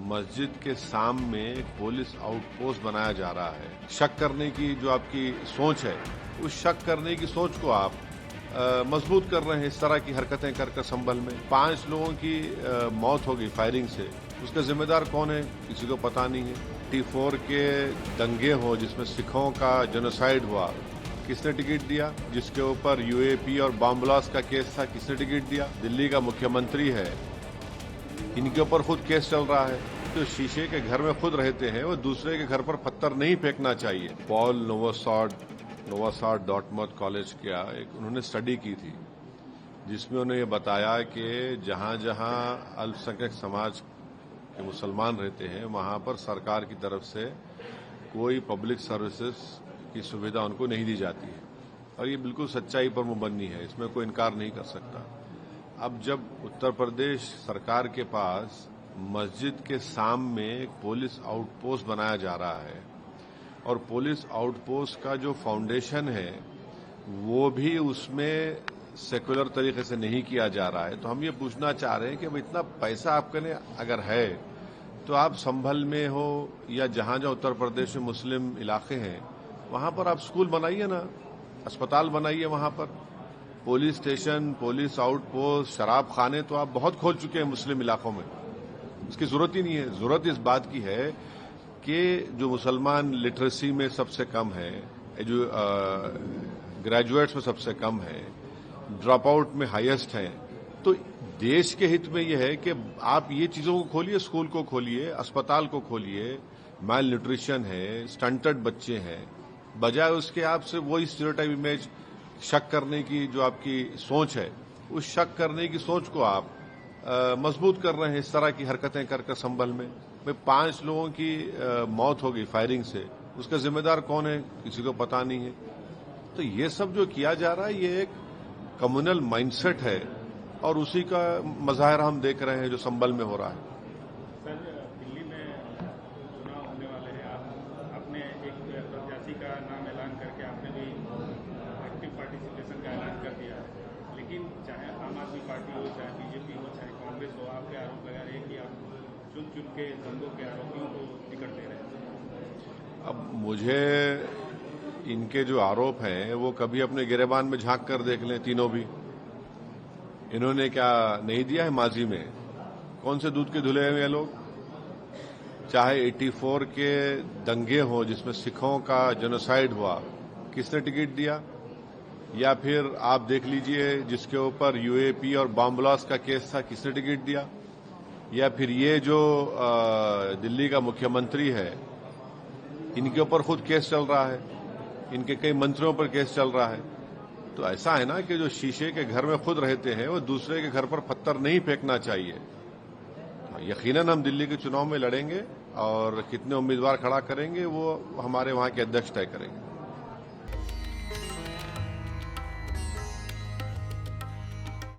मस्जिद के सामने एक पुलिस आउटपोस्ट बनाया जा रहा है। शक करने की जो आपकी सोच है, उस शक करने की सोच को आप मजबूत कर रहे हैं इस तरह की हरकतें कर संभल में। 5 लोगों की मौत हो गई फायरिंग से। उसका जिम्मेदार कौन है, किसी को पता नहीं है। T4 के दंगे हो जिसमें सिखों का जेनोसाइड हुआ, किसने टिकट दिया? जिसके ऊपर UAP और बॉम्ब ब्लास्ट का केस था, किसने टिकट दिया? दिल्ली का मुख्यमंत्री है, इनके ऊपर खुद केस चल रहा है। जो शीशे के घर में खुद रहते हैं वो दूसरे के घर पर पत्थर नहीं फेंकना चाहिए। पॉल नोवासाड डॉर्टमouth कॉलेज का एक उन्होंने स्टडी की थी, जिसमें उन्होंने ये बताया कि जहां जहां अल्पसंख्यक समाज के मुसलमान रहते हैं वहां पर सरकार की तरफ से कोई पब्लिक सर्विसेज की सुविधा उनको नहीं दी जाती है, और ये बिल्कुल सच्चाई पर मुबन्नी है, इसमें कोई इनकार नहीं कर सकता। अब जब उत्तर प्रदेश सरकार के पास मस्जिद के सामने एक पुलिस आउटपोस्ट बनाया जा रहा है और पुलिस आउटपोस्ट का जो फाउंडेशन है वो भी उसमें सेकुलर तरीके से नहीं किया जा रहा है, तो हम ये पूछना चाह रहे हैं कि अब इतना पैसा आपके लिए अगर है तो आप संभल में हो या जहां जहां उत्तर प्रदेश में मुस्लिम इलाके हैं वहां पर आप स्कूल बनाइए ना, अस्पताल बनाइए, वहां पर पुलिस स्टेशन, पुलिस आउटपोस्ट, शराब खाने तो आप बहुत खोल चुके हैं मुस्लिम इलाकों में। इसकी जरूरत ही नहीं है। जरूरत इस बात की है कि जो मुसलमान लिटरेसी में सबसे कम है, जो ग्रेजुएट्स में सबसे कम है, ड्रॉप आउट में हाईएस्ट हैं, तो देश के हित में यह है कि आप ये चीजों को खोलिए, स्कूल को खोलिए, अस्पताल को खोलिए। माल न्यूट्रिशन है, स्टंटेड बच्चे हैं, बजाय उसके आपसे वही स्टीरियोटाइप इमेज, शक करने की जो आपकी सोच है, उस शक करने की सोच को आप मजबूत कर रहे हैं इस तरह की हरकतें कर संभल में। 5 लोगों की मौत हो गई फायरिंग से। उसका जिम्मेदार कौन है, किसी को पता नहीं है। तो ये सब जो किया जा रहा है ये एक कम्युनल माइंडसेट है और उसी का मजाहिरा हम देख रहे हैं जो संभल में हो रहा है। सर, दिल्ली में चुनाव होने वाले हैं, आपने एक प्रत्याशी का नाम ऐलान करके आपने भी एक्टिव पार्टिसिपेशन का ऐलान कर दिया है, लेकिन चाहे आम आदमी पार्टी हो, चाहे BJP हो, चाहे कांग्रेस हो, आपके आरोप लगा रहे हैं कि आप चुन चुन के दंगों के आरोपियों को टिकट दे रहे हैं। अब मुझे इनके जो आरोप हैं वो कभी अपने गिरेबान में झांक कर देख लें, तीनों भी। इन्होंने क्या नहीं दिया है माजी में? कौन से दूध के धुले हुए लोग? चाहे 84 के दंगे हो जिसमें सिखों का जेनोसाइड हुआ, किसने टिकट दिया? या फिर आप देख लीजिए जिसके ऊपर UAP और बॉम्ब ब्लास्ट का केस था, किसने टिकट दिया? या फिर ये जो दिल्ली का मुख्यमंत्री है, इनके ऊपर खुद केस चल रहा है, इनके कई मंत्रियों पर केस चल रहा है। तो ऐसा है ना कि जो शीशे के घर में खुद रहते हैं वो दूसरे के घर पर पत्थर नहीं फेंकना चाहिए। यकीनन हम दिल्ली के चुनाव में लड़ेंगे और कितने उम्मीदवार खड़ा करेंगे वो हमारे वहां के अध्यक्ष तय करेंगे।